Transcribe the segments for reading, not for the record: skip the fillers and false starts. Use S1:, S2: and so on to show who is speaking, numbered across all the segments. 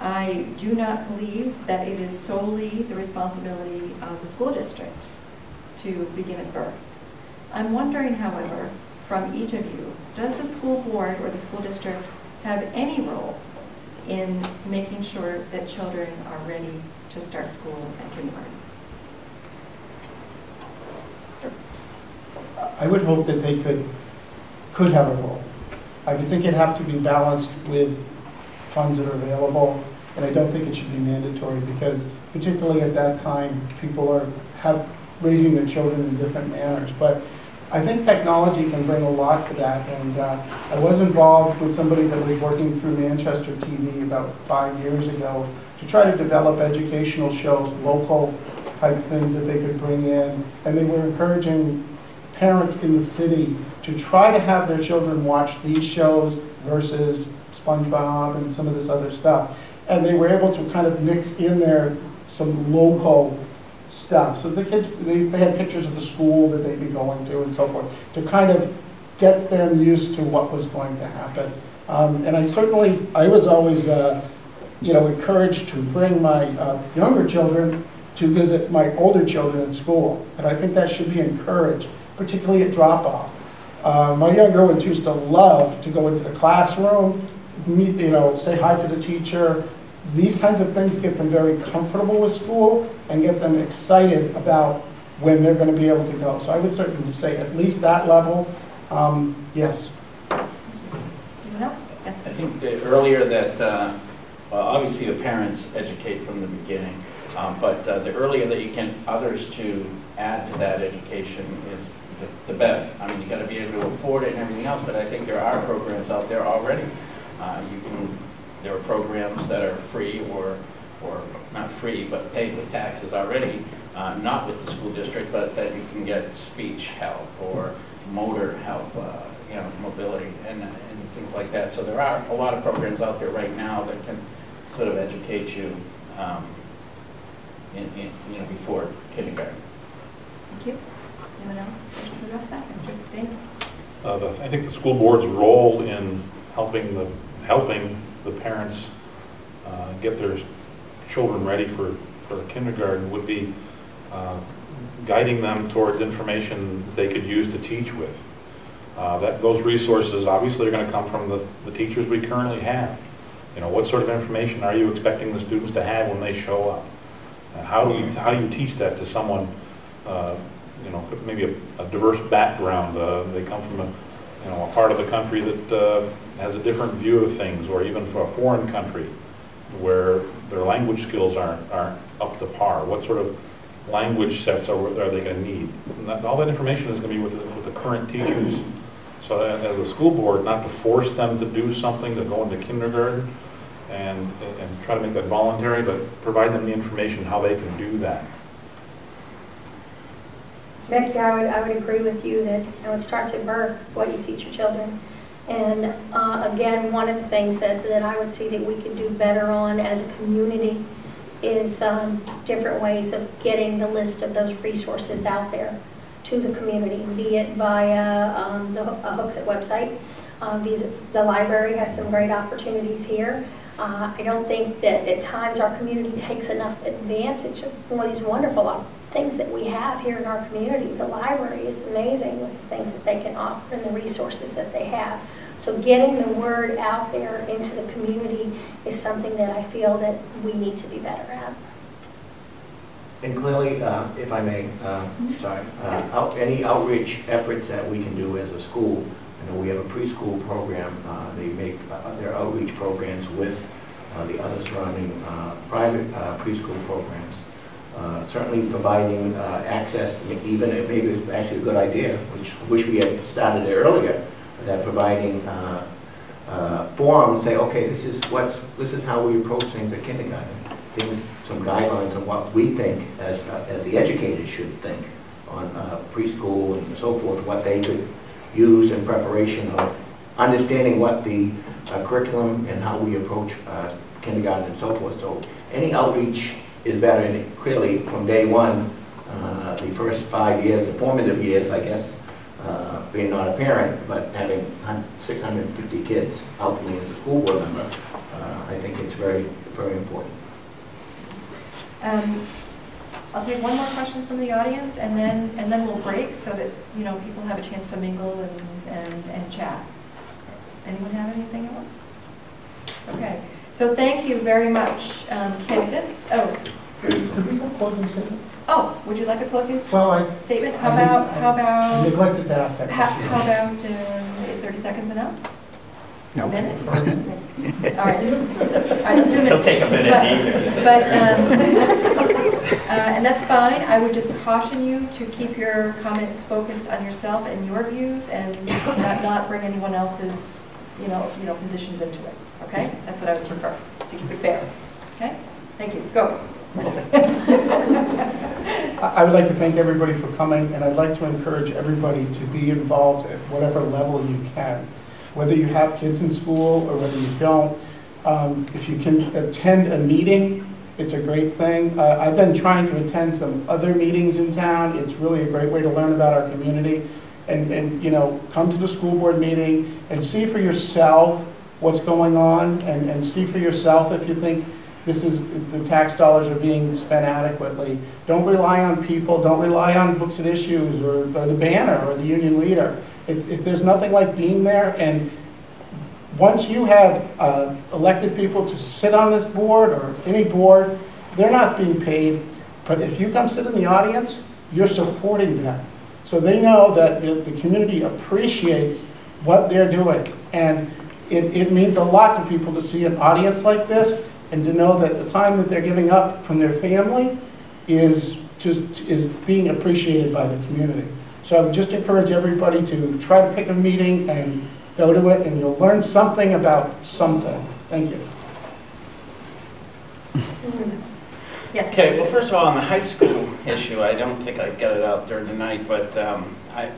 S1: I do not believe that it is solely the responsibility of the school district to begin at birth. I'm wondering, however, from each of you, does the school board or the school district have any role in making sure that children are ready to start school at kindergarten?
S2: I would hope that they could have a role. I would think it'd have to be balanced with funds that are available, and I don't think it should be mandatory because particularly at that time, people are raising their children in different manners. But I think technology can bring a lot to that, and I was involved with somebody that was working through Manchester TV about 5 years ago to try to develop educational shows, local type things that they could bring in, and they were encouraging parents in the city to try to have their children watch these shows versus SpongeBob and some of this other stuff. And they were able to kind of mix in there some local stuff. So the kids, they had pictures of the school that they'd be going to and so forth, to kind of get them used to what was going to happen. And I was always encouraged to bring my younger children to visit my older children at school. And I think that should be encouraged, particularly at drop-off. My younger ones used to love to go into the classroom, meet, say hi to the teacher. These kinds of things get them very comfortable with school and get them excited about when they're going to be able to go. So I would certainly say at least that level, yes.
S1: Anyone else? Yes.
S3: I think the earlier that, obviously the parents educate from the beginning, but the earlier that you can others to add to that education is the better. I mean, you got to be able to afford it and everything else, but I think there are programs out there already. There are programs that are free or not free, but paid with taxes already, not with the school district, but that you can get speech help or motor help, mobility and things like that. So there are a lot of programs out there right now that can sort of educate you, before kindergarten.
S1: Thank you. Anyone else wish to address that? Mr. Dave?
S4: I think the school board's role in helping the parents get their children ready for kindergarten would be guiding them towards information they could use to teach with. Those resources obviously are going to come from the teachers we currently have. What sort of information are you expecting the students to have when they show up? How do you teach that to someone, maybe a diverse background? They come from a part of the country that has a different view of things, or even for a foreign country where their language skills aren't up to par. What sort of language sets are they going to need? And all that information is going to be with the current teachers. So as a school board, not to force them to do something, to go into kindergarten and try to make that voluntary, but provide them the information how they can do that.
S5: Becky, I would agree with you that it starts at birth, what you teach your children. And again, one of the things that I would see that we could do better on as a community is different ways of getting the list of those resources out there to the community, be it via the Hooksett website. The library has some great opportunities here. I don't think that at times our community takes enough advantage of one of these wonderful things that we have here in our community. The library is amazing with the things that they can offer and the resources that they have. So getting the word out there into the community is something that I feel that we need to be better at.
S6: And clearly, if I may, any outreach efforts that we can do as a school. We have a preschool program. They make their outreach programs with the other surrounding private preschool programs. Certainly providing access, even if maybe it's actually a good idea, which I wish we had started it earlier, that providing forums, say, okay, this is how we approach things at kindergarten. Some guidelines on what we think as the educators should think on preschool and so forth, what they could use in preparation of understanding what the curriculum and how we approach kindergarten and so forth. So any outreach is better, and clearly from day one, the first 5 years, the formative years, I guess, being not a parent, but having 650 kids ultimately as a school board member, I think it's very, very important.
S1: I'll take one more question from the audience, and then we'll break so that, you know, people have a chance to mingle and chat. Anyone have anything else? Okay, so thank you very much, candidates.
S2: Could we go closing statement?
S1: Oh, would you like a closing
S2: Well,
S1: statement?
S2: I
S1: How about,
S2: neglected to ask that question.
S1: how about, is 30 seconds enough?
S7: No.
S1: A minute? All right. All right, let's do a minute.
S3: He'll take a minute even if you say.
S1: But, and that's fine. I would just caution you to keep your comments focused on yourself and your views, and not bring anyone else's, you know, positions into it. Okay? That's what I would prefer, to keep it fair. Okay? Thank you. Go.
S2: I would like to thank everybody for coming, and I'd like to encourage everybody to be involved at whatever level you can. Whether you have kids in school or whether you don't, if you can attend a meeting, it's a great thing. I've been trying to attend some other meetings in town. It's really a great way to learn about our community. And you know, come to the school board meeting and see for yourself what's going on, and see for yourself if you think the tax dollars are being spent adequately. Don't rely on people, don't rely on books and issues or the banner or the union leader. There's nothing like being there, and once you have elected people to sit on this board or any board, they're not being paid, but if you come sit in the audience, you're supporting them. So they know that the community appreciates what they're doing, and it means a lot to people to see an audience like this, and to know that the time that they're giving up from their family is being appreciated by the community. So I would just encourage everybody to try to pick a meeting and go to it, and you'll learn something about something. Thank you.
S1: Yes.
S3: Okay, well, first of all, on the high school issue, I don't think I got it out during the night, but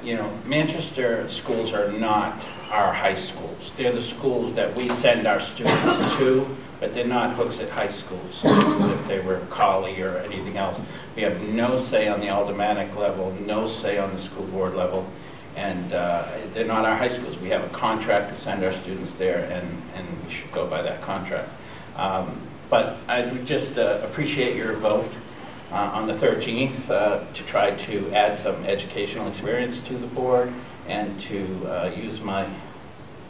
S3: you know, Manchester schools are not our high schools. They're the schools that we send our students to, but they're not Hooksett High Schools. This is if they were Colley or anything else. We have no say on the aldermanic level, no say on the school board level, and they're not our high schools. We have a contract to send our students there, and we should go by that contract. But I would just appreciate your vote on the 13th to try to add some educational experience to the board, and to use my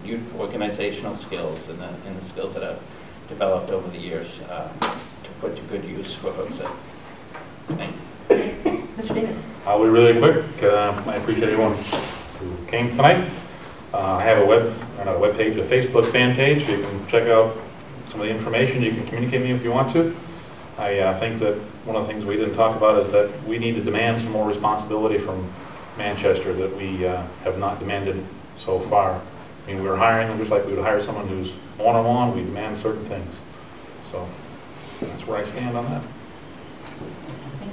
S3: youth organizational skills and the skills that I've developed over the years to put to good use for Hooksett. Thank you.
S1: Mr. Davis.
S4: I'll be really quick. I appreciate everyone who came tonight. I have a web page, a Facebook fan page. You can check out some of the information. You can communicate with me if you want to. I think that one of the things we didn't talk about is that we need to demand some more responsibility from Manchester that we have not demanded so far. I mean, we're hiring them just like we would hire someone who's one-on-one. We demand certain things. So that's where I stand on that.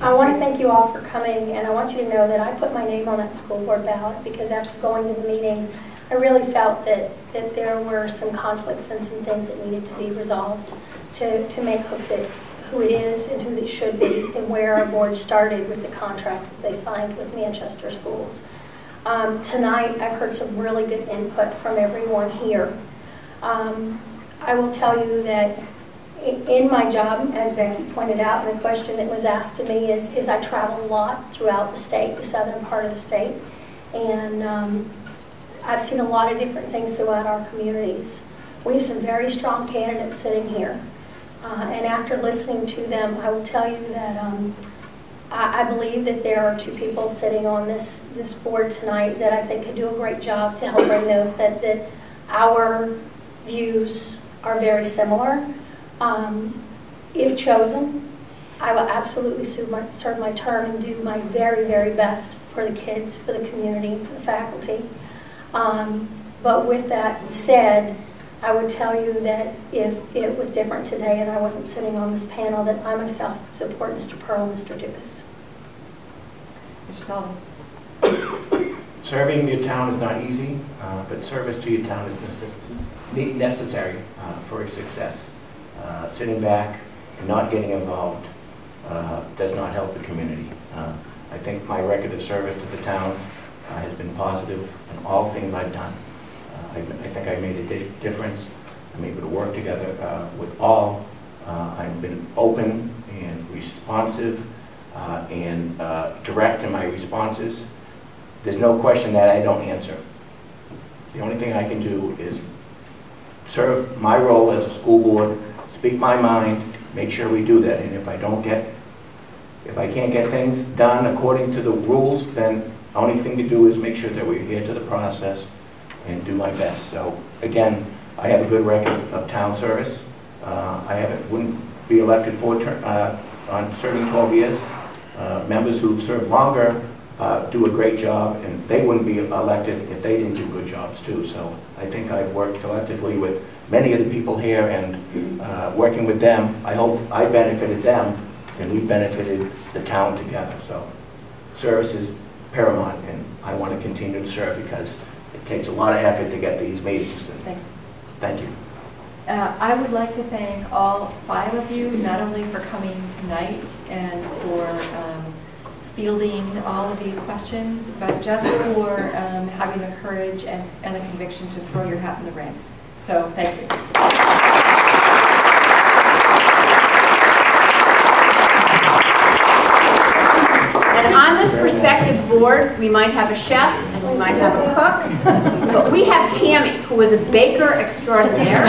S5: I want to thank you all for coming, and I want you to know that I put my name on that school board ballot because after going to the meetings, I really felt that there were some conflicts and some things that needed to be resolved to make Hooksett who it is and who it should be, and where our board started with the contract that they signed with Manchester Schools. Tonight, I've heard some really good input from everyone here. I will tell you that in my job, as Becky pointed out, and the question that was asked to me is I travel a lot throughout the state, the southern part of the state, and I've seen a lot of different things throughout our communities. We have some very strong candidates sitting here, and after listening to them, I will tell you that I believe that there are two people sitting on this board tonight that I think could do a great job to help bring those, that our views are very similar. If chosen, I will absolutely serve my term and do my very, very best for the kids, for the community, for the faculty. But with that said, I would tell you that if it was different today and I wasn't sitting on this panel, that I myself would support Mr. Pearl and Mr. Dukas.
S1: Mr. Sullivan.
S6: Serving your town is not easy, but service to your town is necessary for its success. Sitting back and not getting involved does not help the community. I think my record of service to the town has been positive in all things I've done. I think I made a difference I'm able to work together with all. I've been open and responsive and direct in my responses. There's no question that I don't answer. The only thing I can do is serve my role as a school board, speak my mind, make sure we do that. And if I can't get things done according to the rules, then the only thing to do is make sure that we adhere to the process and do my best. So again, I have a good record of town service. Wouldn't be elected on serving 12 years. Members who've served longer do a great job, and they wouldn't be elected if they didn't do good jobs too. So I think I've worked collectively with many of the people here, and working with them, I hope I benefited them, and we benefited the town together. So service is paramount, and I want to continue to serve because it takes a lot of effort to get these meetings. And thank you.
S1: I would like to thank all 5 of you, not only for coming tonight and for fielding all of these questions, but just for having the courage and the conviction to throw your hat in the ring. So thank you.
S7: And on this prospective board, we might have a chef and we might have a cook, but we have Tammy, who is a baker extraordinaire.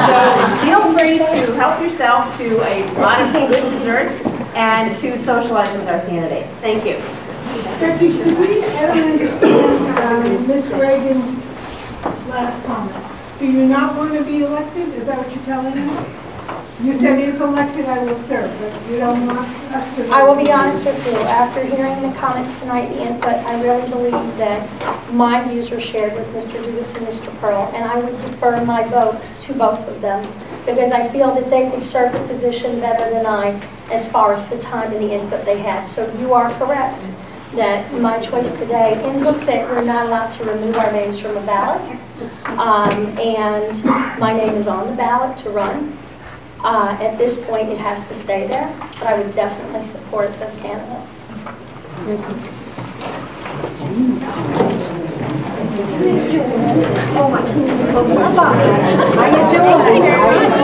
S7: So feel free to help yourself to a lot of good desserts and to socialize with our candidates. Thank you.
S8: Becky, could we, I don't understand Ms. Reagan's last comment. Do you not want to be elected? Is that what you're telling me? You said if elected, I will serve, but you don't want us to...
S5: I will be honest with you, after hearing the comments tonight, the input, I really believe that my views are shared with Mr. Dugas and Mr. Pearl, and I would defer my vote to both of them, because I feel that they could serve the position better than I, as far as the time and the input they had. So you are correct that my choice today, in Hooksett, we're not allowed to remove our names from a ballot, and my name is on the ballot to run. At this point, it has to stay there, but I would definitely support those candidates. Miss Julia. Oh, my. How you doing?